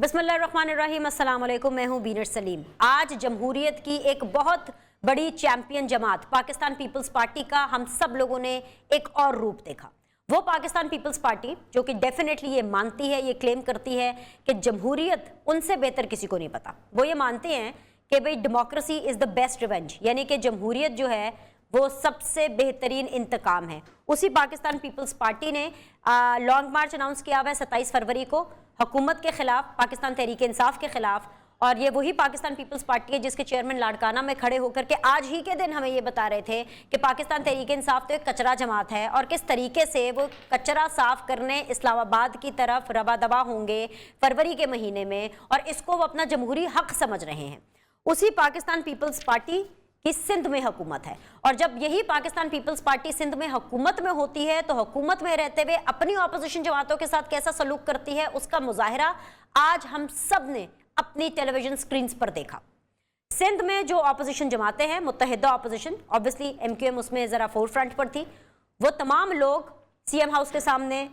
बिस्मिल्लाहिर्रहमानिर्रहीम, अस्सलाम वालेकुम। मैं हूँ बीनर सलीम। आज जमहूरियत की एक बहुत बड़ी चैंपियन जमात पाकिस्तान पीपल्स पार्टी का हम सब लोगों ने एक और रूप देखा। वो पाकिस्तान पीपल्स पार्टी जो कि डेफिनेटली ये मानती है, ये क्लेम करती है कि जमहूरियत उनसे बेहतर किसी को नहीं पता। वो ये मानते हैं कि भाई democracy is the best revenge, यानी कि जमहूरियत जो है वो सबसे बेहतरीन इंतकाम है। उसी पाकिस्तान पीपल्स पार्टी ने लॉन्ग मार्च अनाउंस किया हुआ है 27 फरवरी को हुकूमत के खिलाफ, पाकिस्तान तहरीक इंसाफ के खिलाफ। और ये वही पाकिस्तान पीपल्स पार्टी है जिसके चेयरमैन लाड़काना में खड़े होकर के आज ही के दिन हमें ये बता रहे थे कि पाकिस्तान तहरीक इंसाफ तो एक कचरा जमात है और किस तरीके से वो कचरा साफ करने इस्लामाबाद की तरफ रवा दवा होंगे फरवरी के महीने में, और इसको वो अपना जमहूरी हक समझ रहे हैं। उसी पाकिस्तान पीपल्स पार्टी की सिंध में हुकूमत है, और जब यही पाकिस्तान पीपल्स पार्टी सिंध में हुकूमत में होती है तो हुकूमत में रहते हुए अपनी ऑपोजिशन जमातों के साथ कैसा सलूक करती है उसका मुजाहिरा आज हम सब ने अपनी टेलीविजन स्क्रीन पर देखा। सिंध में जो ऑपोजिशन जमातें हैं, मुत्तहिदा ऑपोजिशन, ऑब्वियसली MQM उसमें ज़रा फोर फ्रंट पर थी, वो तमाम लोग CM हाउस के सामने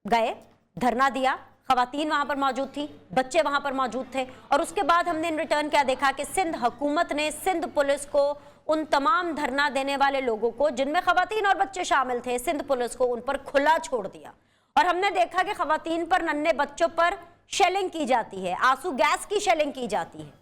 गए, धरना दिया। खवातीन वहाँ पर मौजूद थी, बच्चे वहाँ पर मौजूद थे, और उसके बाद हमने इन रिटर्न क्या देखा कि सिंध हुकूमत ने सिंध पुलिस को उन तमाम धरना देने वाले लोगों को जिनमें खवातीन और बच्चे शामिल थे, सिंध पुलिस को उन पर खुला छोड़ दिया। और हमने देखा कि खवातीन पर, नन्हे बच्चों पर शेलिंग की जाती है, आंसू गैस की शेलिंग की जाती है।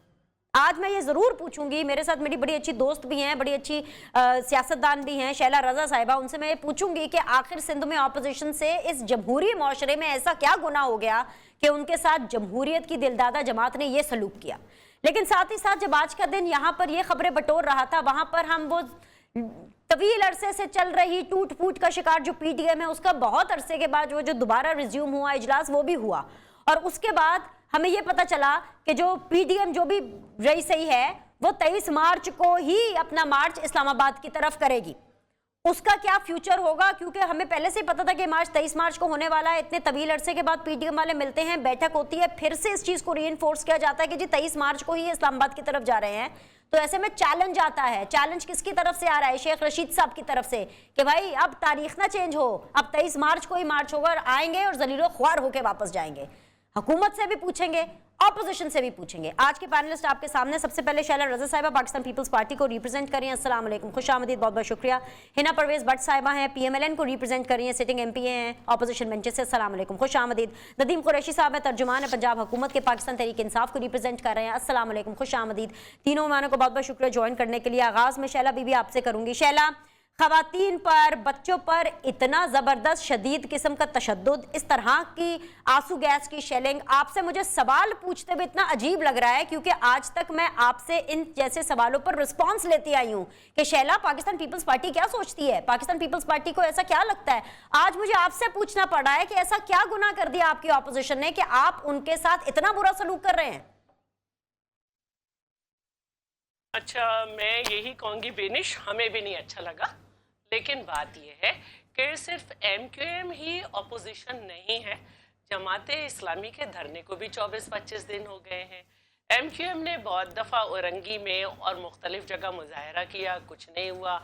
आज मैं ये ज़रूर पूछूंगी, मेरे साथ मेरी बड़ी अच्छी दोस्त भी हैं, बड़ी अच्छी सियासतदान भी हैं, शैला रजा साहिबा, उनसे मैं ये पूछूंगी कि आखिर सिंध में ऑपोजिशन से इस जमहूरी माशरे में ऐसा क्या गुनाह हो गया कि उनके साथ जमहूरियत की दिलदादा जमात ने ये सलूक किया। लेकिन साथ ही साथ जब आज का दिन यहाँ पर ये खबरें बटोर रहा था, वहाँ पर हम वो तवील अरसे से चल रही टूट फूट का शिकार जो PTM है, उसका बहुत अरसे के बाद वो जो दोबारा रिज्यूम हुआ इजलास, वो भी हुआ। और उसके बाद हमें यह पता चला कि जो PTM जो भी रही सही है वो 23 मार्च को ही अपना मार्च इस्लामाबाद की तरफ करेगी। उसका क्या फ्यूचर होगा, क्योंकि हमें पहले से ही पता था कि मार्च 23 मार्च को होने वाला है। इतने तवील अरसे के बाद PTM वाले मिलते हैं, बैठक होती है, फिर से इस चीज़ को रीइंफोर्स किया जाता है कि जी 23 मार्च को ही इस्लामाबाद की तरफ जा रहे हैं। तो ऐसे में चैलेंज आता है। चैलेंज किसकी तरफ से आ रहा है? शेख रशीद साहब की तरफ से कि भाई अब तारीख ना चेंज हो, अब 23 मार्च को ही मार्च होगा, आएंगे और जलीलो ख्वार होकर वापस जाएंगे। हुकूमत से भी पूछेंगे, ऑपोजिशन से भी पूछेंगे। आज के पैनलिस्ट आपके सामने, सबसे पहले शैला रजा साहिबा पाकिस्तान पीपल्स पार्टी को रिप्रेजेंट कर रही हैं, अस्सलाम वालेकुम, खुश आमदीद, बहुत बहुत शुक्रिया। हिना परवेज भट्ट साहिबा हैं, PMLN को रिप्रेजेंट कर रही हैं, सिटिंग MP हैं ऑपोजिशन बेंचेस से, अस्सलाम वालेकुम, खुश आमदीद। नदीम कुरैशी साहब है, तर्जुमान है पंजाब हुकूमत के, पाकिस्तान तहरीक इंसाफ को रिप्रेजेंट कर रहे हैं, अस्सलाम वालेकुम, खुश आमदीद। तीनों मेहमानों को बहुत बहुत शुक्रिया ज्वाइन करने के लिए। आगाज़ में शैला बीबी आपसे करूँगी। शैला, खवातीन पर, बच्चों पर इतना ज़बरदस्त शदीद किस्म का तशद्दुद, इस तरह की आंसू गैस की शेलिंग, आपसे मुझे सवाल पूछते हुए इतना अजीब लग रहा है क्योंकि आज तक मैं आपसे इन जैसे सवालों पर रिस्पांस लेती आई हूँ कि शैला पाकिस्तान पीपल्स पार्टी क्या सोचती है, पाकिस्तान पीपल्स पार्टी को ऐसा क्या लगता है। आज मुझे आपसे पूछना पड़ रहा है कि ऐसा क्या गुनाह कर दिया आपकी ऑपोजिशन ने कि आप उनके साथ इतना बुरा सलूक कर रहे हैं। अच्छा, मैं यही कहूँगी बेनिश, हमें भी नहीं अच्छा लगा, लेकिन बात यह है कि सिर्फ MQM ही अपोजिशन नहीं है। जमाते इस्लामी के धरने को भी 24-25 दिन हो गए हैं। MQM ने बहुत दफ़ा औरंगी में और मुख्तलिफ जगह मुजाहरा किया, कुछ नहीं हुआ।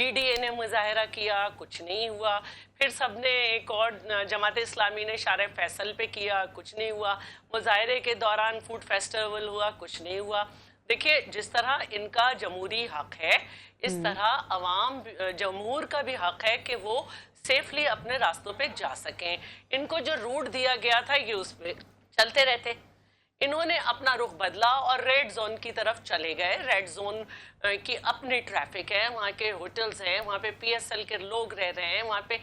GDA ने मुजाहरा किया, कुछ नहीं हुआ। फिर सब ने एक और जमाते इस्लामी ने शारे फैसल पे किया, कुछ नहीं हुआ। मुजाहरे के दौरान फूड फेस्टिवल हुआ, कुछ नहीं हुआ। देखिए, जिस तरह इनका जमहूरी हक है, इस तरह अवाम जमहूर का भी हक है कि वो सेफली अपने रास्तों पे जा सकें। इनको जो रूट दिया गया था ये उस पर चलते रहते। इन्होंने अपना रुख बदला और रेड जोन की तरफ चले गए। रेड जोन की अपनी ट्रैफिक है, वहाँ के होटल्स हैं, वहाँ पे PSL के लोग रह रहे हैं, वहाँ पे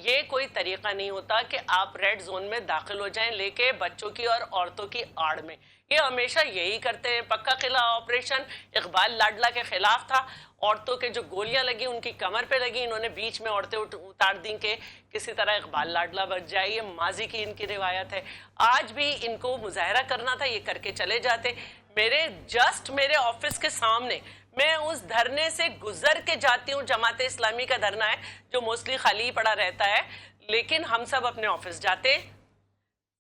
ये कोई तरीका नहीं होता कि आप रेड जोन में दाखिल हो जाएं लेके बच्चों की और औरतों की आड़ में। ये हमेशा यही करते हैं। पक्का किला ऑपरेशन इकबाल लाडला के खिलाफ था। औरतों के जो गोलियां लगी उनकी कमर पे लगी, इन्होंने बीच में औरतें उतार दी कि किसी तरह इकबाल लाडला बच जाए। ये माजी की इनकी रिवायत है। आज भी इनको मुजाहरा करना था, ये करके चले जाते। मेरे ऑफिस के सामने मैं उस धरने से गुजर के जाती हूँ। जमाते इस्लामी का धरना है जो मोस्टली खाली पड़ा रहता है, लेकिन हम सब अपने ऑफिस जाते।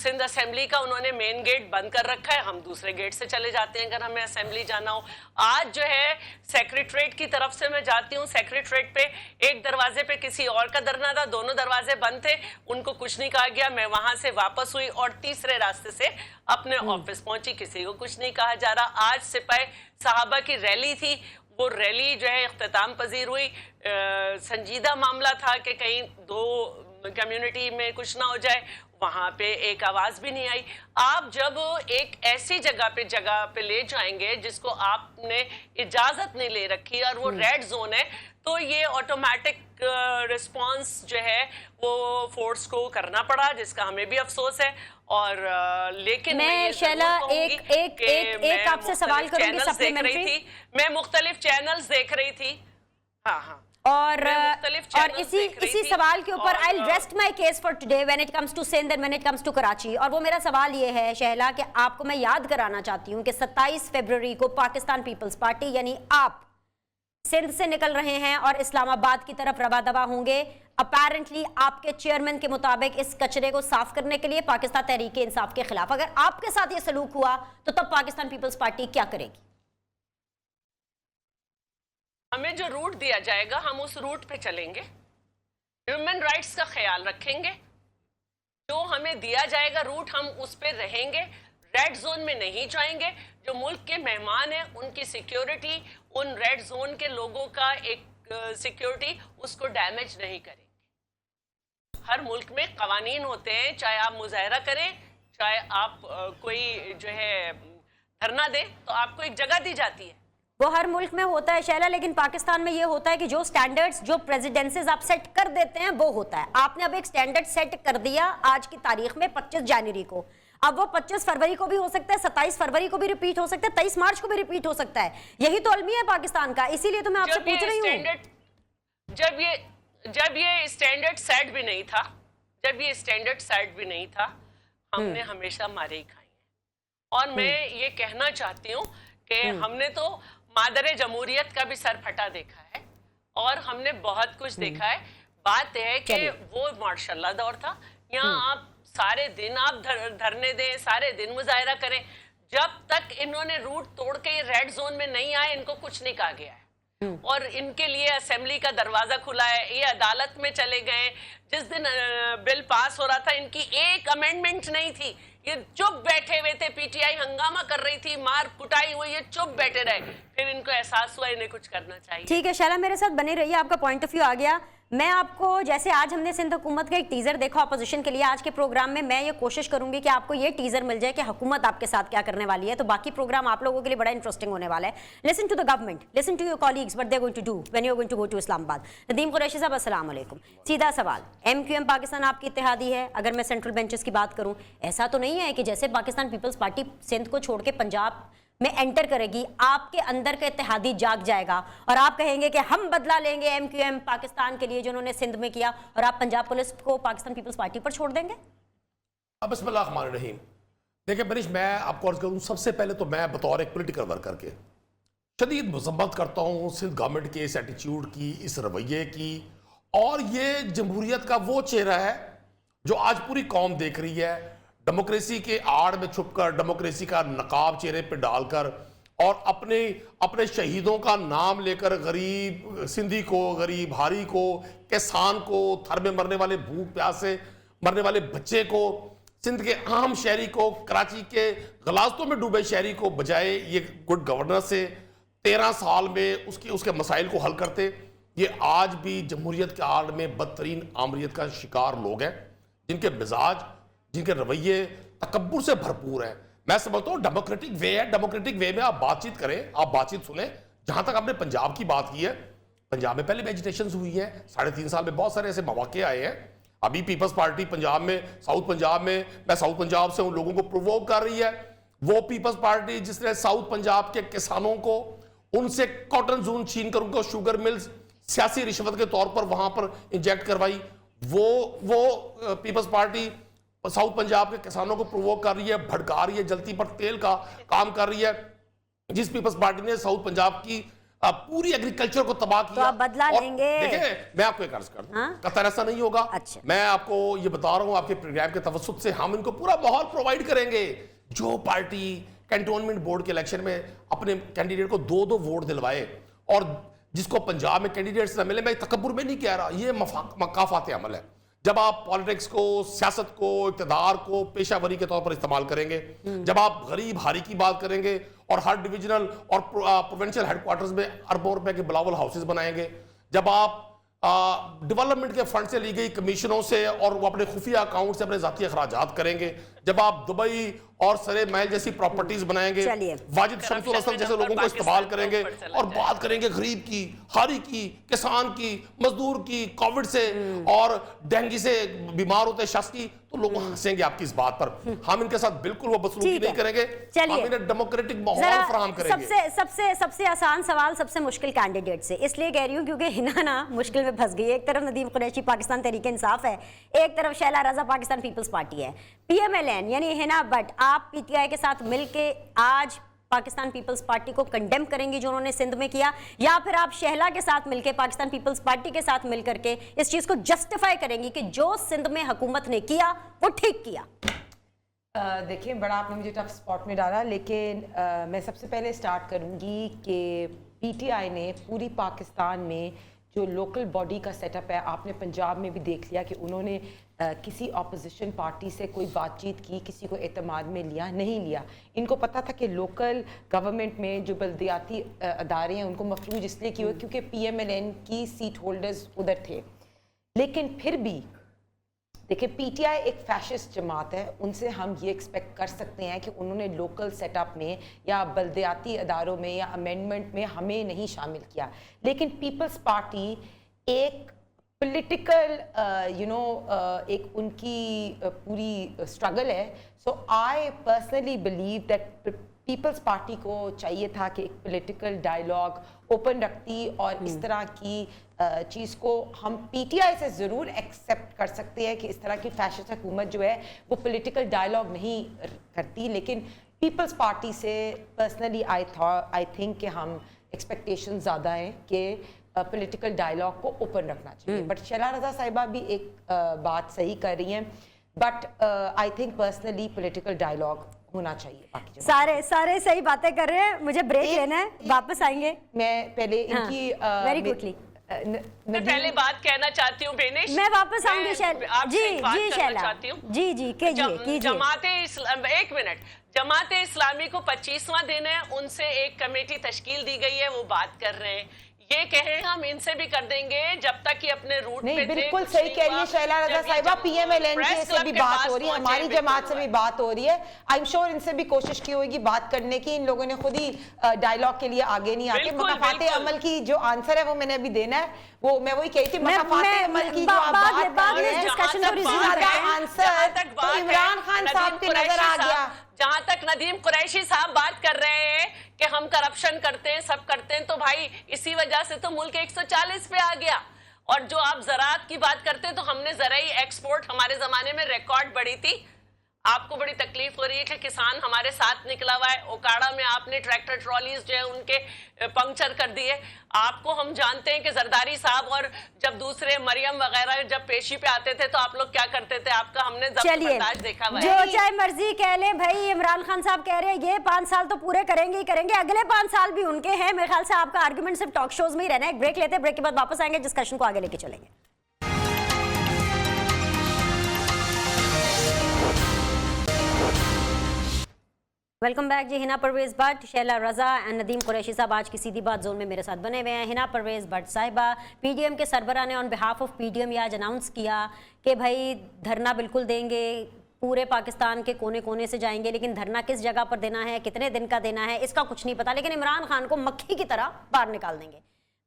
सिंध असेंबली का उन्होंने मेन गेट बंद कर रखा है, हम दूसरे गेट से चले जाते हैं अगर हमें असेंबली जाना हो। आज जो है सेक्रेटरीट की तरफ से मैं जाती हूँ, सेक्रेटरीट पे एक दरवाजे पे किसी और का धरना था, दोनों दरवाजे बंद थे, उनको कुछ नहीं कहा गया। मैं वहां से वापस हुई और तीसरे रास्ते से अपने ऑफिस पहुंची, किसी को कुछ नहीं कहा जा रहा। आज सिपाही साहबा की रैली थी, वो रैली जो है इख्तिताम पजीर हुई। संजीदा मामला था कि कहीं दो कम्युनिटी में कुछ ना हो जाए, वहां पे एक आवाज भी नहीं आई। आप जब एक ऐसी जगह पे ले जाएंगे जिसको आपने इजाजत नहीं ले रखी और वो रेड जोन है, तो ये ऑटोमेटिक रिस्पांस जो है वो फोर्स को करना पड़ा, जिसका हमें भी अफसोस है। और लेकिन मैं शैला एक आपसे सवाल करूंगी सप्लीमेंट्री। मैं मुख्तलिफ चैनल्स देख रही थी, हाँ, और इसी सवाल के ऊपर I rest my case for today when it comes to Sindh and when it comes to Karachi. और वो मेरा सवाल ये है शहला कि आपको मैं याद कराना चाहती हूँ कि 27 फरवरी को पाकिस्तान पीपल्स पार्टी यानी आप सिंध से निकल रहे हैं और इस्लामाबाद की तरफ रवा दवा होंगे, अपेरेंटली आपके चेयरमैन के मुताबिक इस कचरे को साफ करने के लिए, पाकिस्तान तहरीक इंसाफ के खिलाफ। अगर आपके साथ ये सलूक हुआ तो तब पाकिस्तान पीपल्स पार्टी क्या करेगी? हमें जो रूट दिया जाएगा हम उस रूट पे चलेंगे, ह्यूमन राइट्स का ख्याल रखेंगे। जो हमें दिया जाएगा रूट हम उस पे रहेंगे, रेड जोन में नहीं जाएंगे। जो मुल्क के मेहमान हैं उनकी सिक्योरिटी, उन रेड जोन के लोगों का एक सिक्योरिटी, उसको डैमेज नहीं करेंगे। हर मुल्क में कवानीन होते हैं, चाहे आप मुजाहरा करें, चाहे आप कोई जो है धरना दें, तो आपको एक जगह दी जाती है। वो हर मुल्क में होता है शैला, लेकिन पाकिस्तान में ये होता है कि जो स्टैंडर्ड्स, जो प्रेसिडेंसीज आप सेट कर देते हैं वो होता है। आपने अब एक स्टैंडर्ड सेट कर दिया आज की तारीख में 25 जनवरी को, अब वो 25 फरवरी को भी हो सकता है, 27 फरवरी को भी रिपीट हो सकता है, 23 मार्च को भी रिपीट हो सकता है। यही तो अलमिया है पाकिस्तान का, इसीलिए तो मैं आपसे पूछ रही हूँ। जब ये स्टैंडर्ड सेट भी नहीं था, हमने हमेशा मारे ही खाए हैं। और मैं ये कहना चाहती हूँ कि हमने तो मादरे जमहूरियत का भी सर फटा देखा है और हमने बहुत कुछ देखा है। बात है कि वो माशाल्लाह दौर था, यहाँ आप सारे दिन आप धरने दें, सारे दिन मुजाहरा करें, जब तक इन्होंने रूट तोड़ के ये रेड जोन में नहीं आए इनको कुछ नहीं कहा गया है। और इनके लिए असेंबली का दरवाजा खुला है, ये अदालत में चले गए। जिस दिन बिल पास हो रहा था इनकी एक अमेंडमेंट नहीं थी, ये चुप बैठे हुए थे। पीटीआई हंगामा कर रही थी, मार कुटाई हुई, ये चुप बैठे रहे। फिर इनको एहसास हुआ इन्हें कुछ करना चाहिए। ठीक है शैला, मेरे साथ बने रहिए, आपका पॉइंट ऑफ व्यू आ गया। मैं आपको, जैसे आज हमने सिंध हुकूमत का एक टीजर देखा अपोजिशन के लिए, आज के प्रोग्राम में मैं ये कोशिश करूंगी कि आपको ये टीजर मिल जाए कि हुकूमत आपके साथ क्या करने वाली है। तो बाकी प्रोग्राम आप लोगों के लिए बड़ा इंटरेस्टिंग होने वाला है। Listen to the government, listen to your colleagues, what they are going to do when you are going to go to Islamabad. Nadeem Qureshi साहब अस्सलाम वालेकुम। सीधा सवाल, MQM पाकिस्तान आपकी इत्तेहादी है, अगर मैं सेंट्रल बेंचेस की बात करूं, ऐसा तो नहीं है कि जैसे पाकिस्तान पीपल्स पार्टी सिंध को छोड़ के पंजाब में एंटर करेगी, आपके अंदर का इत्तेहादी जाग जाएगा और आप कहेंगे कि हम बदला लेंगे MQM पाकिस्तान के लिए जो उन्होंने सिंध में किया, और आप पंजाब पुलिस को पाकिस्तान पीपल्स पार्टी पर छोड़ देंगे? बिस्मिल्लाह रहमान रहीम। देखिए बनिश, मैं आपको अर्ज करूँ, सबसे पहले तो मैं बतौर एक पोलिटिकल वर्कर के शदीद मजम्मत करता हूँ सिंध गवर्नमेंट के इस एटीट्यूड की, इस रवैये की। और ये जमहूरियत का वो चेहरा है जो आज पूरी कौम देख रही है, डेमोक्रेसी के आड़ में छुपकर, डेमोक्रेसी का नकाब चेहरे पे डालकर और अपने शहीदों का नाम लेकर गरीब सिंधी को, गरीब हारी को, किसान को, थर में मरने वाले भूख प्यास से मरने वाले बच्चे को, सिंध के आम शहरी को, कराची के गलास्तों में डूबे शहरी को, बजाय ये गुड गवर्नेंस से 13 साल में उसके मसाइल को हल करते, ये आज भी जमहूरियत के आड़ में बदतरीन आमरीत का शिकार लोग हैं, जिनके मिजाज, जिनके रवैये तकब्बुर से भरपूर है। मैं समझता हूँ डेमोक्रेटिक वे है, डेमोक्रेटिक वे में आप बातचीत करें, आप बातचीत सुने। जहां तक आपने पंजाब की बात की है, पंजाब में पहले भी एजिटेशन हुई है, 3.5 साल में बहुत सारे ऐसे मौके आए हैं। अभी पीपल्स पार्टी पंजाब में, साउथ पंजाब में, मैं साउथ पंजाब से उन लोगों को प्रोवोक कर रही है। वो पीपल्स पार्टी जिसने साउथ पंजाब के किसानों को, उनसे कॉटन जून छीन कर उनको शुगर मिल्स सियासी रिश्वत के तौर पर वहां पर इंजेक्ट करवाई, वो पीपल्स पार्टी साउथ पंजाब के किसानों को प्रोवोक कर रही है, भड़का रही है, जलती पर तेल का काम कर रही है। जिस पीपल्स पार्टी ने साउथ पंजाब की पूरी एग्रीकल्चर को तबाह किया, तो आप बदला लेंगे? देखिए मैं आपको एक अर्ज कर दूं, कतर ऐसा नहीं होगा। अच्छा। मैं आपको ये बता रहा हूं, आपके प्रोग्राम के तवस्सुत से हम इनको पूरा माहौल प्रोवाइड करेंगे। जो पार्टी कैंटोनमेंट बोर्ड के इलेक्शन में अपने कैंडिडेट को 2-2 वोट दिलवाए اور جس کو پنجاب میں کینڈیڈیٹس نہ ملے، میں تکبر میں نہیں کہہ رہا، یہ مقافات عمل ہے. جب آپ پالیٹکس کو، سیاست کو، اقتدار کو پیشہ وری کے طور پر استعمال کریں گے، جب آپ غریب ہاری کی بات کریں گے اور ہر ڈویژنل اور پروونشل ہیڈ کوارٹرز میں اربوں روپے کے بلاول ہاؤسز بنائیں گے، جب آپ ڈیولپمنٹ کے فنڈ سے لی گئی کمیشنوں سے اور وہ اپنے خفیہ اکاؤنٹ سے اپنے ذاتی اخراجات کریں گے، جب آپ دبئی اور سرے محل جیسی پراپرٹیز بنائیں گے، واجد شمس الحسن جیسے لوگوں کو استعمال کریں گے اور بات کریں گے غریب کی، ہاری کی، کسان کی، مزدور کی، کووڈ سے اور ڈینگی سے بیمار ہوتے شخص کی، تو لوگ ہنسیں گے آپ کی اس بات پر. ہم ان کے ساتھ بالکل وہ بدسلوکی نہیں کریں گے، ہم انہیں ڈیموکریٹک ماحول فراہم کریں گے. سب سے آسان سوال سب سے مشکل کینڈیڈیٹ سے اس لیے کہہ رہی ہوں کیونکہ ہنا نا مشکل میں پھنس گئی. ایک طرف ندیم قریشی پاکستان تحریک انصاف ہے، ایک طرف شیلا رضا پاکستان پیپلز پارٹی ہے. پی ایم ایل این یعنی ہنا بٹ آپ پی ٹی آئی کے ساتھ مل کے آج پاکستان پیپلز پارٹی کو کنڈیم کریں گی جو انہوں نے سندھ میں کیا، یا پھر آپ شہلا کے ساتھ مل کے پاکستان پیپلز پارٹی کے ساتھ مل کر کے اس چیز کو جسٹیفائی کریں گی کہ جو سندھ میں حکومت نے کیا وہ ٹھیک کیا؟ دیکھیں بڑا آپ نے مجھے ٹف سپاٹ میں ڈالا، لیکن میں سب سے پہلے سٹارٹ کروں گی کہ پی ٹی آئی نے پوری پاکستان میں جو لوکل باڈی کا سیٹ اپ ہے، آپ نے پنجاب میں بھی دیکھ لیا کہ انہوں نے کسی اپوزیشن پارٹی سے کوئی بات چیت کی، کسی کو اعتماد میں نہیں لیا. ان کو پتہ تھا کہ لوکل گورنمنٹ میں جو بلدیاتی ادارے ہیں ان کو مفلوج اس لیے کی ہوئے کیونکہ پی ایم ایل این کی سیٹ ہولڈرز ادھر تھے. لیکن پھر بھی دیکھیں پی ٹی آئی ایک فیشسٹ جماعت ہے، ان سے ہم یہ ایکسپیکٹ کر سکتے ہیں کہ انہوں نے لوکل سیٹ اپ میں یا بلدیاتی اداروں میں یا امینڈمنٹ میں ہمیں نہیں شامل کیا. لیکن پیپلز پارٹی ایک پولیٹیکل ایک ان کی پوری اسٹرگل ہے. So I personally believe that Peoples Party کو چاہیے تھا کہ ایک پولیٹیکل ڈائلاگ اوپن رکھتی، اور اس طرح کی چیز کو ہم پی ٹی آئی سے ضرور ایکسیپٹ کر سکتے ہیں کہ اس طرح کی فیشسٹ حکومت جو ہے وہ پولیٹیکل ڈائلاگ نہیں کرتی. لیکن پیپلز پارٹی سے پرسنلی آئی تھنک کہ ہم ایکسپیکٹیشن زیادہ ہیں کہ پولیٹیکل ڈائلاگ کو اوپن رکھنا چاہیے. بٹ شیلا رضا صاحبہ بھی ایک بات صحیح کر رہی ہیں، but I think personally political dialogue ہونا چاہیے. سارے صحیح باتیں کر رہے ہیں، مجھے بریک لینا ہے، واپس آئیں گے. میں پہلے ان کی ویری کوئکلی میں پہلے بات کہنا چاہتی ہوں بینش، میں واپس آؤں گی شیلا. جی شیلا جی کیجیے. جماعت ایک منٹ، جماعت اسلامی کو 25واں دن ہے، ان سے ایک کمیٹی تشکیل دی گئی ہے، وہ بات کر رہے ہیں. یہ کہیں ہم ان سے بھی کر دیں گے جب تک کہ اپنے روٹ پہ نہیں. بالکل صحیح کہہ رہی ہے شیلا رضا صاحبہ، پی ایم ایل این سے بھی بات ہو رہی ہے، ہماری جماعت سے بھی بات ہو رہی ہے. آئی ایم شیور ان سے بھی کوشش کی ہوگی بات کرنے کی. ان لوگوں نے خود ہی ڈائلاگ کے لیے آگے نہیں آتے. مقافات عمل کی جو آنسر ہے وہ میں نے ابھی دینا ہے، وہ میں وہی کہی تھی. مقافات عمل کی جو آپ بات کر رہے ہیں آنسر تو عمران خان صاحب کے نظر آ گیا. جہاں تک ندیم قریشی صاحب بات کر رہے ہیں کہ ہم کرپشن کرتے ہیں، سب کرتے ہیں، تو بھائی اسی وجہ سے تو ملک 140 پہ آ گیا. اور جو آپ زراعت کی بات کرتے ہیں تو ہم نے زرعی ایکسپورٹ ہمارے زمانے میں ریکارڈ بڑھی تھی. آپ کو بڑی تکلیف ہو رہی ہے کہ کسان ہمارے ساتھ نکلا ہوا ہے. اوکاڑا میں آپ نے ٹریکٹر ٹرالیز جو ہے ان کے پنکچر کر دیے. آپ کو ہم جانتے ہیں کہ زرداری صاحب اور جب دوسرے مریم وغیرہ جب پیشی پہ آتے تھے تو آپ لوگ کیا کرتے تھے، آپ کا ہم نے ضبط برداشت دیکھا ہوا ہے. جو چاہے مرضی کہہ لیں بھائی، عمران خان صاحب کہہ رہے ہیں یہ 5 سال تو پورے کریں گے ہی کریں گے، اگلے 5 سال بھی ان کے ہیں. میرے خیال سے آپ کا آرگومنٹ صرف ٹاک شوز میں ہی رہنا ہے. ایک بریک لیتے ہیں، بریک کے بعد واپس آئیں گے، ڈسکشن کو آگے لے کے چلیں گے. ویلکم بیک جی. ہنا پرویز بٹ، شیلا رضا اینڈ ندیم قریشی صاحب آج کی سیدھی بات زون میں میرے ساتھ بنے ہوئے ہیں. ہنا پرویز بٹ صاحبہ، پی ڈی ایم کے سربراہ نے on behalf of P D M یہ آج اناؤنس کیا کہ بھائی دھرنا بالکل دیں گے، پورے پاکستان کے کونے کونے سے جائیں گے، لیکن دھرنا کس جگہ پر دینا ہے، کتنے دن کا دینا ہے، اس کا کچھ نہیں پتا، لیکن عمران خان کو مکھی کی طرح باہر نکال دیں گے.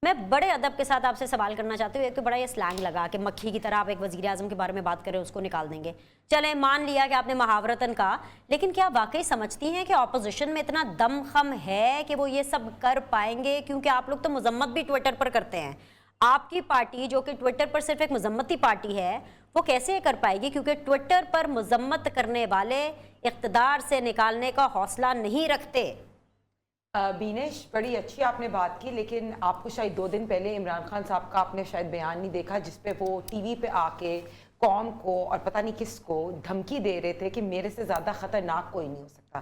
میں بڑے ادب کے ساتھ آپ سے سوال کرنا چاہتی ہوں. ایک تو بڑا یہ سلینگ لگا کہ مکھی کی طرح آپ ایک وزیر اعظم کے بارے میں بات کریں، اس کو نکال دیں گے. چلیں مان لیا کہ آپ نے محاورتاً کہا، لیکن کیا واقعی سمجھتی ہیں کہ اپوزیشن میں اتنا دم خم ہے کہ وہ یہ سب کر پائیں گے؟ کیونکہ آپ لوگ تو مذمت بھی ٹویٹر پر کرتے ہیں. آپ کی پارٹی جو کہ ٹویٹر پر صرف ایک مذمتی پارٹی ہے، وہ کیسے کر پائے گی؟ کیونکہ ٹویٹر پر مذمت کرنے والے اقتدار سے نکالنے کا حوصلہ نہیں رکھتے. بینش بڑی اچھی آپ نے بات کی، لیکن آپ کو شاید 2 دن پہلے عمران خان صاحب کا آپ نے شاید بیان نہیں دیکھا جس پہ وہ ٹی وی پہ آ کے قوم کو اور پتہ نہیں کس کو دھمکی دے رہے تھے کہ میرے سے زیادہ خطرناک کوئی نہیں ہو سکتا.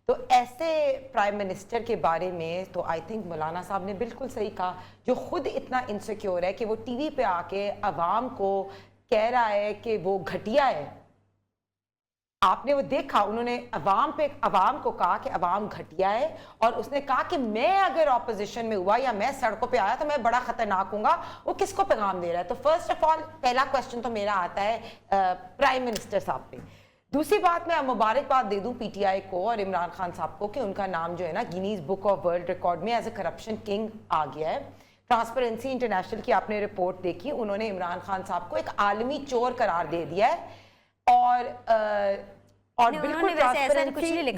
تو ایسے پرائم منسٹر کے بارے میں تو آئی تھنک مولانا صاحب نے بالکل صحیح کہا, جو خود اتنا انسیکیور ہے کہ وہ ٹی وی پہ آ کے عوام کو کہہ رہا ہے کہ وہ گھٹیا ہے. آپ نے وہ دیکھا, انہوں نے عوام کو کہا کہ عوام گھٹیا ہے, اور اس نے کہا کہ میں اگر اپوزیشن میں ہوا یا میں سڑکوں پہ آیا تو میں بڑا خطرناک ہوں گا. وہ کس کو پیغام دے رہا ہے؟ تو فرسٹ آف آل پہلا کوشچن تو میرا آتا ہے پرائم منسٹر صاحب پہ. دوسری بات, میں مبارکباد دے دوں پی ٹی آئی کو اور عمران خان صاحب کو کہ ان کا نام جو ہے نا Guinness book of world record میں ایز اے کرپشن کنگ آ گیا ہے. ٹرانسپیرنسی انٹرنیشنل کی آپ نے رپورٹ دیکھی, انہوں نے عمران خان صاحب کو ایک عالمی چور قرار دے دیا ہے. اور بالکل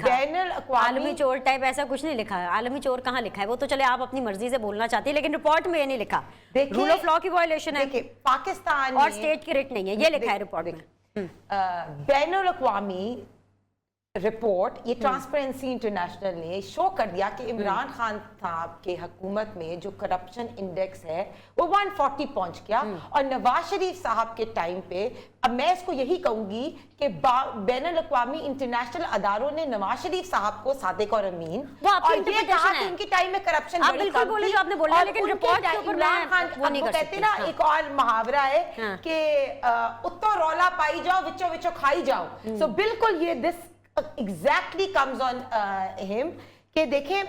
بین عالمی چور ٹائپ ایسا کچھ نہیں لکھا ہے. عالمی چور کہاں لکھا ہے؟ وہ تو چلے آپ اپنی مرضی سے بولنا چاہتی ہیں, لیکن رپورٹ میں یہ نہیں لکھا. رول آف لا کی وائلیشن ہے پاکستان اور اسٹیٹ کی ریٹ نہیں ہے, یہ لکھا ہے رپورٹ میں. بین الاقوامی رپورٹ, یہ ٹرانسپیرنسی انٹرنیشنل نے شو کر دیا کہ عمران خان صاحب کے حکومت میں جو کرپشن انڈیکس ہے وہ 140 پہنچ گیا. اور نواز شریف صاحب کے ٹائم پہ, اب میں اس کو یہی کہوں گی کہ بین الاقوامی انٹرنیشنل اداروں نے نواز شریف صاحب کو صادق اور امین, اور یہ کہا کہ ان کی ٹائم میں کرپشن بڑی کم تھی. آپ نے بولا, لیکن رپورٹ کے اوپر عمران خان وہ نہیں کر سکتے نا. ایک اور محاورہ ہے کہ اتو رولا پائی جاؤ وچو وچو کھائی جاؤ. سو بالکل یہ دس exactly comes on him کہ دیکھیں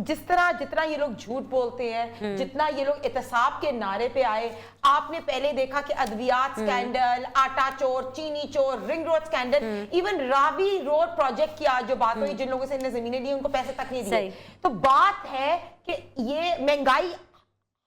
جس طرح جتنا یہ لوگ جھوٹ بولتے ہیں, جتنا یہ لوگ احتساب کے نعرے پہ آئے. آپ نے پہلے دیکھا کہ ادویات سکینڈل, آٹا چور, چینی چور, رنگ روڈ سکینڈل, ایون راوی روڈ پروجیکٹ کی آج جو بات ہوئی, جن لوگوں سے انہیں زمینیں لی ان کو پیسے تک نہیں دیے. تو بات ہے کہ یہ مہنگائی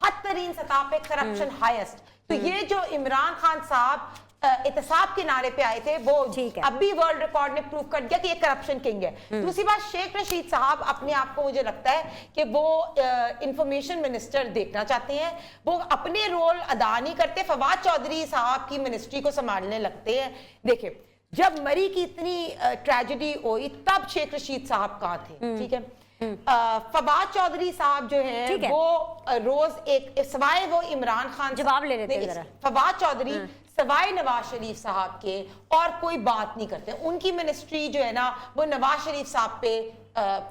حد ترین سطح پہ, کرپشن ہائیسٹ. تو یہ جو عمران خان صاحب احتساب کے نعرے پہ آئے تھے, وہ اب بھی ورلڈ ریکارڈ نے پروف کر دیا کہ یہ کرپشن کنگ ہے. دوسری بات, شیخ رشید صاحب اپنے آپ کو مجھے لگتا ہے کہ وہ انفارمیشن منسٹر دیکھنا چاہتے ہیں, وہ اپنے رول ادا نہیں کرتے. فواد چودھری صاحب کی منسٹری کو سنبھالنے لگتے ہیں. دیکھیں جب مری کی اتنی ٹریجڈی ہوئی تب شیخ رشید صاحب کہاں تھے؟ ٹھیک ہے, فواد چودھری صاحب جو ہیں وہ روز ایک سوائے وہ عمران خان جواب لے لیتے ہیں, فواد چودھری سوائے نواز شریف صاحب کے اور کوئی بات نہیں کرتے. ان کی منسٹری جو ہے نا وہ نواز شریف صاحب پہ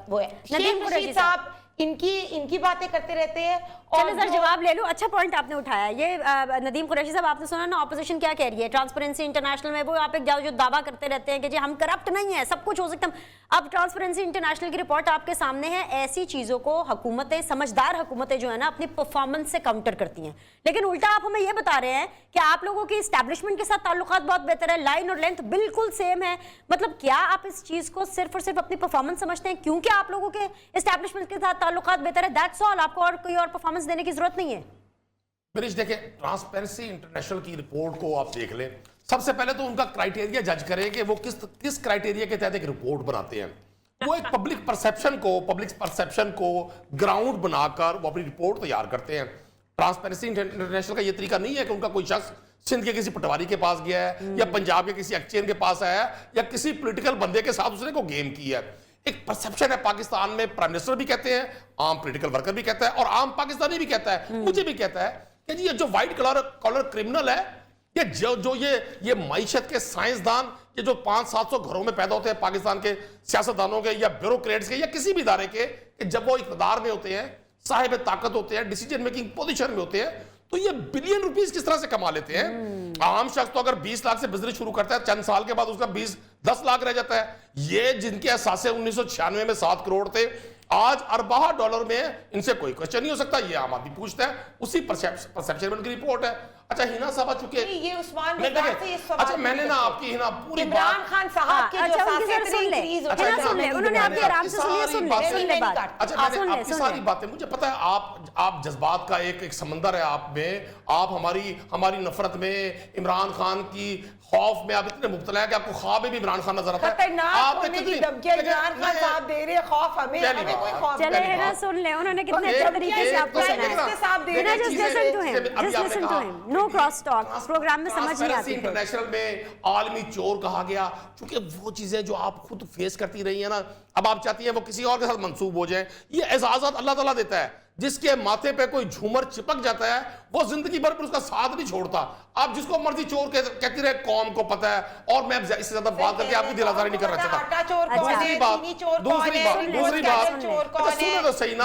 وہ ہے. شیخ رشید صاحب ان کی باتیں کرتے رہتے ہیں. چلے سر جواب لے لو, اچھا پوائنٹ آپ نے اٹھایا. یہ ندیم قریشی صاحب, آپ نے سنا نا اپوزیشن کیا کہہ رہی ہے ٹرانسپیرنسی انٹرنیشنل میں؟ وہ آپ ایک جو دعویٰ کرتے رہتے ہیں کہ جی ہم کرپٹ نہیں ہیں, سب کچھ ہو سکتا. اب ٹرانسپیرنسی انٹرنیشنل کی رپورٹ آپ کے سامنے ہے. ایسی چیزوں کو حکومتیں, سمجھدار حکومتیں جو ہے نا اپنی پرفارمنس سے کاؤنٹر کرتی ہیں, لیکن الٹا آپ ہمیں یہ بتا رہے ہیں کہ آپ لوگوں کی اسٹیبلشمنٹ کے ساتھ تعلقات بہت بہتر ہے, لائن اور لینتھ بالکل سیم ہے. مطلب کیا آپ اس چیز کو صرف اور صرف اپنی پرفارمنس سمجھتے ہیں کیونکہ آپ لوگوں کے اسٹیبلشمنٹ کے ساتھ تعلقات بہتر ہے؟ دیٹس آل, آپ کو اور کوئی اور پرفارمنس دینے کی ضرورت نہیں ہے. منیش دیکھیں, ٹرانسپیرنسی انٹرنیشنل کی رپورٹ کو آپ دیکھ لیں. سب سے پہلے تو ان کا کرائٹیریا جج کریں کہ وہ کس کرائٹیریا کے تحت ایک رپورٹ بناتے ہیں. وہ ایک پبلک پرسیپشن کو گراؤنڈ بنا کر وہ اپنی رپورٹ تیار کرتے ہیں. ٹرانسپیرنسی انٹرنیشنل کا یہ طریقہ نہیں ہے کہ ان کا کوئی شخص سندھ کے کسی پٹواری کے پاس گیا ہے یا پنجاب کے کسی ایکچین کے پاس آیا ہے یا کسی پولیٹیکل بندے کے ساتھ اس نے کوئی گیم کی ہے. ایک پرسیپشن ہے پاکستان میں, پرائم منسٹر بھی کہتے ہیں, عام پولیٹیکل ورکر بھی کہتا ہے, اور عام پاکستانی بھی کہتا ہے, مجھے بھی کہتا ہے کہ جی یہ جو وائٹ کالر کرمنل ہے, یہ معیشت کے سائنسدان, یہ جو 500-700 گھروں میں پیدا ہوتے ہیں پاکستان کے سیاستدانوں کے یا بیوروکریٹس کے یا کسی بھی ادارے کے, کہ جب وہ اقتدار میں ہوتے ہیں, صاحب طاقت ہوتے ہیں, ڈیسیجن میکنگ پوزیشن میں ہوتے ہیں, تو یہ بلین روپیز کس طرح سے کما لیتے ہیں. عام شخص تو اگر 20 لاکھ سے بزنس شروع کرتا ہے, چند سال کے بعد اس کا 10 لاکھ رہ جاتا ہے. یہ جن کے اثاثے 1996 میں 7 کروڑ تھے, آج اربہ ڈالر میں, ان سے کوئی کوشچن نہیں ہو سکتا. یہ عام آدمی پوچھتا ہے, اسی پرسیپشن میں ان کی رپورٹ ہے. اچھا ہینا صاحب آ چکے, یہ عثمان بزار سے یہ سوال, اچھا میں نے نا آپ کی ہینا پوری بات, عمران خان صاحب کے جو اثاثے انکریز ہوتے ہیں, انہوں نے آپ کی آرام سے سن لے بات. اچھا میں نے آپ کی ساری باتیں, مجھے پتا ہے آپ جذبات کا ایک سمندر ہے آپ میں, آپ ہماری نفرت میں, عمران خان کی خوف میں آپ اتنے مبتلا ہیں کہ آپ کو خواب میں بھی عمران خان نظر آتا ہے. خطرناک ہونے کی دھمکیاں عمران خان صاحب دے رہے, خوف ہمیں کوئی خوف چلے ہے نا سن لیں, انہوں نے کتنے اچھے طریقے سے آپ کو سنایا. बेटा just listen to him. Just listen to him. No cross talk. Program में समझ नहीं आती। इंटरनेशनल में आलमी चोर कहा गया, क्योंकि वो चीजें जो आप खुद फेस करती रही है ना, अब आप चाहती हैं वो किसी और के साथ मंसूब हो जाए। ये एजाज़त अल्लाह ताला देता है, जिसके माथे पे कोई झूमर चिपक जाता है वो जिंदगी भर पर उसका साथ नहीं छोड़ता। आप जिसको मर्जी चोर कहती रहे, कौम को पता है। और मैं इससे ज्यादा बात करके आपकी दिल आजारी नहीं करना चाहता। दूसरी बात सुनो तो सही ना,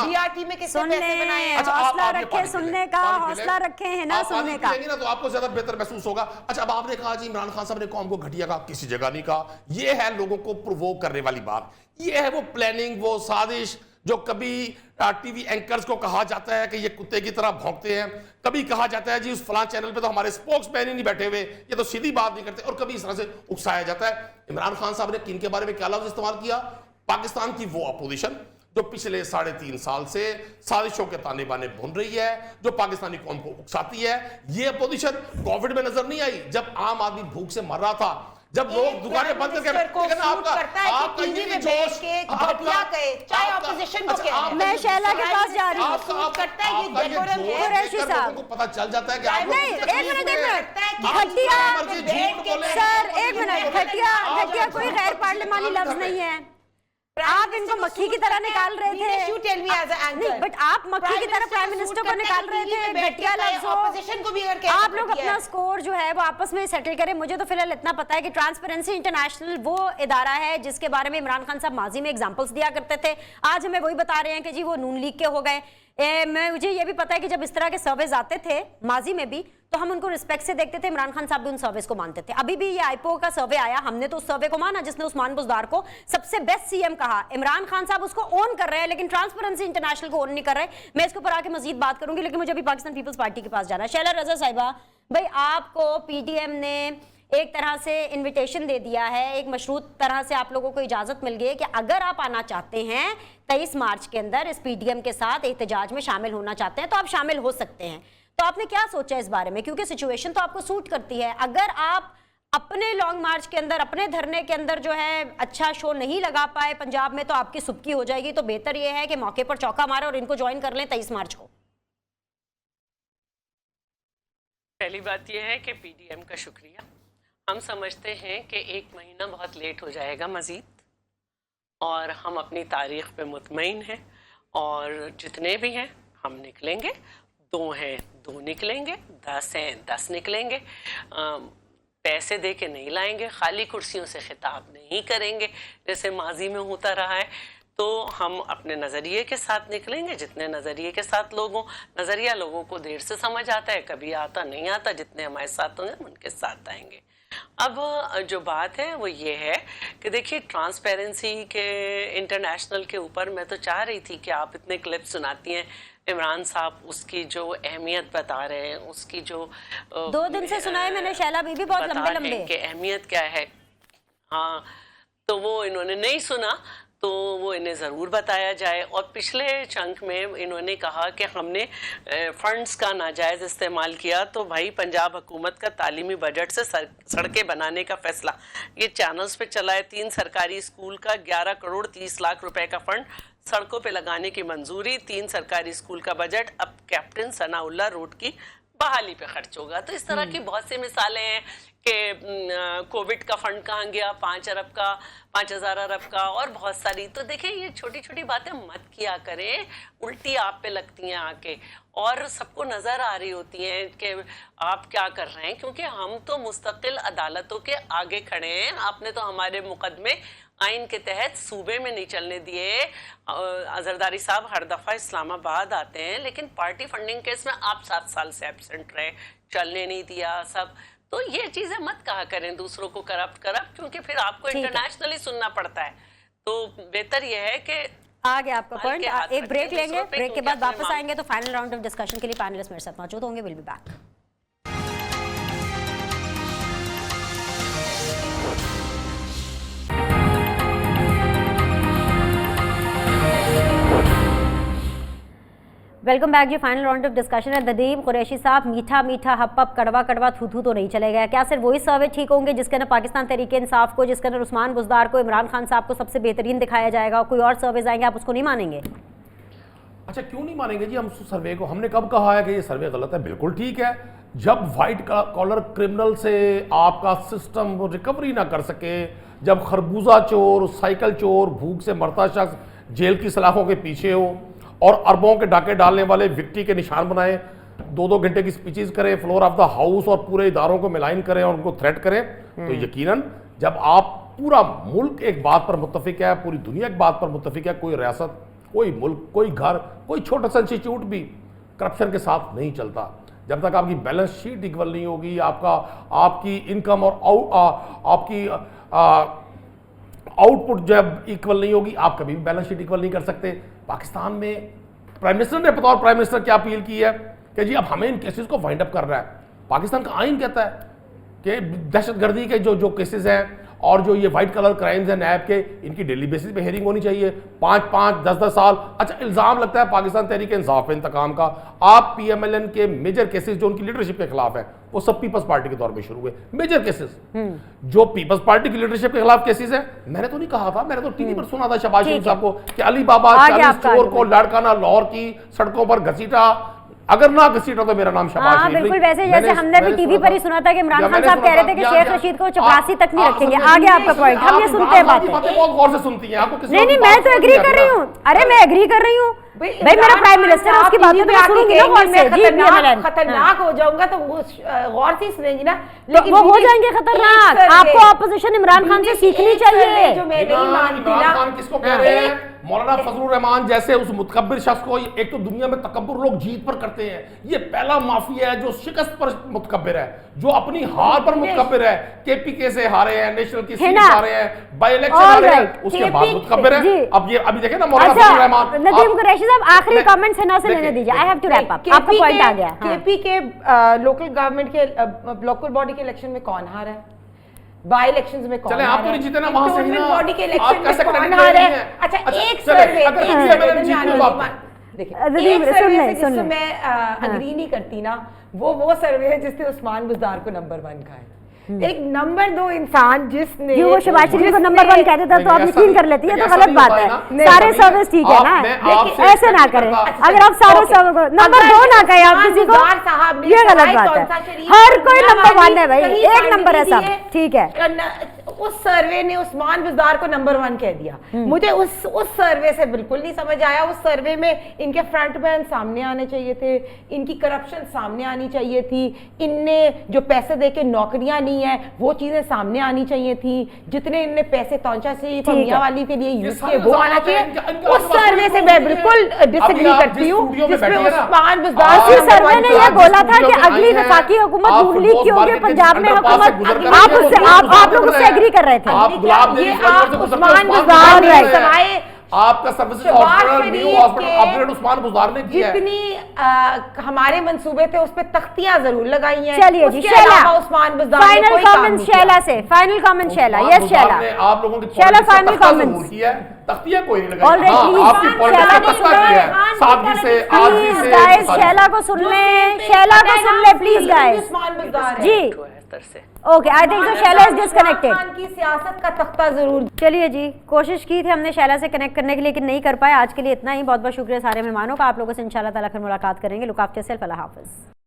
हौसला रखे सुनने का, हौसला रखे है ना सुनने का, तो आपको ज्यादा बेहतर महसूस होगा। अच्छा, अब आपने कहा जी इमरान खान साहब ने कौम को घटिया कहा, किसी जगह नहीं कहा। ये है लोगों को प्रोवोक करने वाली बात, ये है वो प्लानिंग, वो साजिश जो कभी टीवी एंकर्स को कहा जाता है कि ये कुत्ते की तरह भौंकते हैं, कभी कहा जाता है जी उस फलां चैनल पे तो हमारे स्पोक्समैन ही नहीं बैठे हुए, ये तो सीधी बात नहीं करते, और कभी इस तरह से उकसाया जाता है। इमरान खान साहब ने किन के बारे में क्या लफ्ज इस्तेमाल किया? पाकिस्तान की वो अपोजिशन जो पिछले 3.5 साल से साजिशों के ताने बाने बुन रही है, जो पाकिस्तानी कौम को उकसाती है। ये अपोजिशन कोविड में नजर नहीं आई, जब आम आदमी भूख से मर रहा था, जब लोग दुकानें बंद करके, लेकिन आपका ये जोश, मैं शैला के पास जा रही हूँ। कुरैशी साहब को पता चल जाता है कि आप नहीं, एक मिनट घटिया सर, एक मिनट, घटिया कोई गैर पार्लिमानी लफ्ज नहीं है। आप इनको मक्खी की तरह निकाल रहे थे, नहीं, बट आप मक्खी की तरह प्राइम मिनिस्टर को निकाल रहे थे, घटिया लफ्जों। आप लोग अपना स्कोर जो है वो आपस में सेटल करें। मुझे तो फिलहाल इतना पता है कि ट्रांसपेरेंसी इंटरनेशनल वो इदारा है जिसके बारे में इमरान खान साहब माजी में एग्जांपल्स दिया करते थे, आज हमें वही बता रहे हैं कि जी वो नून लीग के हो गए। मुझे ये भी पता है कि जब इस तरह के सर्वेज आते थे माजी में भी, तो हम उनको रिस्पेक्ट से देखते थे, इमरान खान साहब भी उन सर्वेस को मानते थे। अभी भी ये आईपीओ का सर्वे आया, हमने तो उस सर्वे को माना जिसने उस्मान बुज़दार को सबसे बेस्ट सीएम कहा। इमरान खान साहब उसको ओन कर रहे हैं, लेकिन ट्रांसपेरेंसी इंटरनेशनल को ओन नहीं कर रहे। मैं इसके ऊपर आके मजीद बात करूंगी, लेकिन मुझे अभी पाकिस्तान पीपल्स पार्टी के पास जाना है। शैला रजा साहिबा, भाई आपको पीटीएम ने एक तरह से इन्विटेशन दे दिया है, एक मशरूत तरह से आप लोगों को इजाजत मिल गई है कि अगर आप आना चाहते हैं 23 मार्च के अंदर इस पीटीएम के साथ एहतजाज में शामिल होना चाहते हैं तो आप शामिल हो सकते हैं। तो आपने क्या सोचा इस बारे में, क्योंकि सिचुएशन तो आपको सूट करती है। अगर आप अपने लॉन्ग मार्च के अंदर, अपने धरने के अंदर जो है अच्छा शो नहीं लगा पाए पंजाब में, तो आपकी सुबकी हो जाएगी। तो बेहतर यह है कि मौके पर चौका मारे और इनको ज्वाइन कर लें 23 मार्च को। पहली बात यह है कि पीडीएम का शुक्रिया। हम समझते हैं कि 1 महीना बहुत लेट हो जाएगा मज़ीद, और हम अपनी तारीख पे मुतमईन हैं, और जितने भी हैं हम निकलेंगे। 2 हैं 2 निकलेंगे, 10 हैं 10 निकलेंगे। पैसे दे के नहीं लाएंगे, खाली कुर्सियों से खिताब नहीं करेंगे जैसे माजी में होता रहा है। तो हम अपने नज़रिए के साथ निकलेंगे, जितने नज़रिए के साथ लोगों, नज़रिया लोगों को देर से समझ आता है, कभी आता नहीं आता। जितने हमारे साथ होंगे उनके साथ आएंगे। अब जो बात है वो ये है कि देखिए, ट्रांसपेरेंसी के इंटरनेशनल के ऊपर मैं तो चाह रही थी कि आप इतने क्लिप सुनाती हैं इमरान साहब, उसकी जो अहमियत बता रहे हैं, उसकी जो 2 दिन से सुनाए मैंने शैला बीबी, बहुत लंबे लंबे कि अहमियत क्या है। हाँ, तो वो इन्होंने नहीं सुना, तो वो इन्हें ज़रूर बताया जाए। और पिछले चंक में इन्होंने कहा कि हमने फंड्स का नाजायज़ इस्तेमाल किया। तो भाई, पंजाब हुकूमत का तालीमी बजट से सड़कें बनाने का फैसला ये चैनल्स पे चला है। 3 सरकारी स्कूल का 11 करोड़ 30 लाख रुपए का फंड सड़कों पे लगाने की मंजूरी। 3 सरकारी स्कूल का बजट अब कैप्टन सनाउल्लाह रोड की बहाली पे खर्च होगा। तो इस तरह की बहुत सी मिसालें हैं कि कोविड का फंड कहाँ गया, 5 अरब का, 5000 अरब का, और बहुत सारी। तो देखिए, ये छोटी छोटी बातें मत किया करें, उल्टी आप पे लगती हैं आके, और सबको नज़र आ रही होती हैं कि आप क्या कर रहे हैं, क्योंकि हम तो मुस्तकिल अदालतों के आगे खड़े हैं। आपने तो हमारे मुकदमे आइन के तहत सूबे में नहीं चलने दिए। जरदारी साहब हर दफ़ा इस्लामाबाद आते हैं, लेकिन पार्टी फंडिंग केस में आप 7 साल से एब्सेंट रहे, चलने नहीं दिया सब। तो ये चीज़ें मत कहा करें दूसरों को करप्ट, क्योंकि फिर आपको इंटरनेशनली सुनना पड़ता है। तो बेहतर यह है कि आ गया आपका पॉइंट। एक ब्रेक लेंगे, ब्रेक के बाद वापस आएंगे तो फाइनल राउंड ऑफ डिस्कशन के लिए पैनलिस्ट मेरे साथ मौजूद होंगे। Will be back. Welcome back जी। फाइनल राउंड ऑफ डिस्कशन है। नदीम कुरैशी साहब, मीठा मीठा हप हप कड़वा कड़वा थू थू तो नहीं चलेगा। क्या सिर्फ वही सर्वे ठीक होंगे जिसके अंदर पाकिस्तान तहरीक इंसाफ को, जिसके अंदर उस्मान बुज़दार को, इमरान खान साहब को सबसे बेहतरीन दिखाया जाएगा, और कोई और सर्वेज आएंगे आप उसको नहीं मानेंगे? اچھا کیوں نہیں مانیں گے جی ہم سروے کو؟ ہم نے کب کہا ہے کہ یہ سروے غلط ہے؟ بالکل ٹھیک ہے. جب وائٹ کالر کرمنل سے آپ کا سسٹم ریکوری نہ کر سکے، جب خربوزہ چور، سائیکل چور، بھوک سے مرتا شخص جیل کی سلاخوں کے پیچھے ہو اور اربوں کے ڈاکے ڈالنے والے وکٹی کے نشان بنائے، 2-2 گھنٹے کی سپیچز کریں فلور آف دا ہاؤس اور پورے اداروں کو ملائن کریں اور ان کو تھریٹ کریں، تو یقیناً جب آپ پورا ملک ایک بات پر متفق ہے، پوری دنیا ایک بات پر متفق ہے، کوئی ریاست، کوئی ملک، کوئی گھر، کوئی چھوٹا سا انسٹیٹیوٹ بھی کرپشن کے ساتھ نہیں چلتا. جب تک آپ کی بیلنس شیٹ ایکول نہیں ہوگی، آپ کی انکم اور آپ کی آؤٹ پٹ جب ایکول نہیں ہوگی، آپ کبھی بھی بیلنس شیٹ ایکول نہیں کر سکتے. پاکستان میں پرائم منسٹر نے بطور پرائم منسٹر کیا اپیل کی ہے کہ جی اب ہمیں ان کیسز کو فائنڈ اپ کرنا ہے. پاکستان کا آئین کہتا ہے کہ دہشت گردی کے جو کیسز ہیں اور جو یہ وائٹ کلر کرائمز ہیں نیب کے، ان کی ڈیلی بیسس پہ ہیرنگ ہونی چاہیے، 5-5 10-10 سال. اچھا الزام لگتا ہے پاکستان تحریک انصاف پہ انتقام کا. آپ پی ایم ایل این کے میجر کیسز جو ان کی لیڈرشپ کے خلاف ہیں وہ سب پیپلز پارٹی کے دور میں شروع ہوئے. میجر کیسز جو پیپلز پارٹی کی لیڈرشپ کے خلاف کیسز ہیں، میں نے تو نہیں کہا تھا، میں نے تو ٹی وی پر سنا تھا شہباز شریف صاحب کو کہ علی بابا 40 چور کو لاڑکانہ لاہور کی سڑکوں پر گھسیٹا. اگر نہ گھسیٹا تو میرا نام شہباز شریف نہیں. بالکل ویسے جیسے ہم نے بھی ٹی وی پر ہی سنا تھا کہ عمران خان صاحب کہہ رہے تھے کہ شیخ رشید کو چپراسی تک نہیں رکھیں گے. آگے آپ کا پوائنٹ، ہم یہ سنتے ہیں باتیں. بہت غور سے سنتی ہیں. آپ کو کس نہیں میں تو ایگری کر رہی ہوں. ارے میں ایگری کر رہی ہوں بھائی، میرا پرائم منسٹر ہے، اس کی باتوں پہ سنوں گی نا غور سے. خطرناک ہو جاؤں گا تو غور سے سنیں گی نا. لیکن وہ ہو جائیں گے خطرناک. آپ کو اپوزیشن عمران خان سے سیکھنی چاہیے. جو میں نہیں مانتی عمران نا، خان کس کو کہہ رہے ہیں؟ مولانا فضل الرحمان جیسے اس متکبر شخص کو. ایک تو دنیا میں تکبر لوگ جیت پر کرتے ہیں، یہ پہلا مافیا ہے جو شکست پر متکبر ہے، جو اپنی ہار پر متکبر ہے. کے پی کے سے ہارے ہیں، نیشنل کی سیٹ ہارے ہیں، بائی الیکشن ہارے ہیں، اس کے بعد متکبر ہے. اب یہ ابھی دیکھیں نا مولانا فضل الرحمان. ندیم قریشی صاحب آخری کامنٹ ہنا سے لینے دیجیے. I have to wrap up. آپ کا پوائنٹ آ گیا. کے پی کے لوکل گورنمنٹ کے لوکل باڈی کے الیکشن میں کون ہارا ہے؟ بائی الیکشنز میں کون چلیں آپ تو نہیں جیتے نا وہاں سے ہی نا. باڈی کے آپ الیکشن کیسے میں کون کنٹینیو ہارا نہیں ہے؟ ہے؟ اچھا ایک چلیں سروے اگر جی میں جیت لوں آپ دیکھیں ایک سروے سے جس سے میں اگری نہیں کرتی نا، وہ سروے ہے جس نے عثمان بزدار کو نمبر 1 کا ہے. ایک نمبر 2 انسان جس نے وہ شہباز شریف کو نمبر 1 کہتے تھا تو آپ یقین کر لیتی ہے، تو غلط بات ہے. سارے سروس ٹھیک ہے نا، ایسے نہ کریں. اگر آپ سارے سروس کو نمبر 2 نہ کہیں آپ کسی کو، یہ غلط بات ہے. ہر کوئی نمبر 1 ہے بھائی، ایک نمبر ہے سب. ٹھیک ہے، اس سروے نے عثمان بزدار کو نمبر 1 کہہ دیا. مجھے اس سروے سے بالکل نہیں سمجھ آیا. اس سروے میں ان کے فرنٹ مین سامنے آنے چاہیے تھے، ان کی کرپشن سامنے آنی چاہیے تھی، ان نے جو پیسے دے کے نوکریاں نہیں ہیں وہ چیزیں سامنے آنی چاہیے تھی، جتنے ان نے پیسے تونچا سے میاں والی کے لیے یوز کیے وہ آنا چاہیے. اس سروے سے میں بالکل ڈس ایگری کرتی ہوں جس میں عثمان بزدار اسی سروے نے یہ بولا تھا کہ اگلی وفاقی حکومت نون لیگ کی ہوگی پنجاب میں حکومت. آپ لوگ اس سے ایگری کر رہے تھے. آپ گلاب دیوی عثمان بزدار سوائے آپ کا services operator new hospital upgrade Usman Buzdar نے کیا ہے. جتنی ہمارے منصوبے تھے اس پہ تختیاں ضرور لگائی ہیں. چلیے جی شیلا عثمان بزدار نے فائنل کوئی کام کامنٹ نہیں کیا. شیلا سے فائنل کامنٹ شیلا. یس شیلا آپ لوگوں کی شیلا فائنل کامنٹ. تختیاں کوئی نہیں لگائی. آپ کی پالیٹکس نے تختہ کیا ہے سادگی سے آجزی سے. گائز شیلا کو سن لیں، شیلا کو سن لیں please guys. Usman Buzdar ji okay I think so Sheila is disconnected. کی سیاست کا تختہ ضرور. چلیے جی کوشش کی تھی ہم نے شیلا سے کنیکٹ کرنے کے لیے لیکن نہیں کر پائے. آج کے لیے اتنا ہی. بہت بہت شکریہ سارے مہمانوں کا. آپ لوگوں سے انشاءاللہ تعالیٰ پھر ملاقات کریں گے. Look after yourself. اللہ حافظ.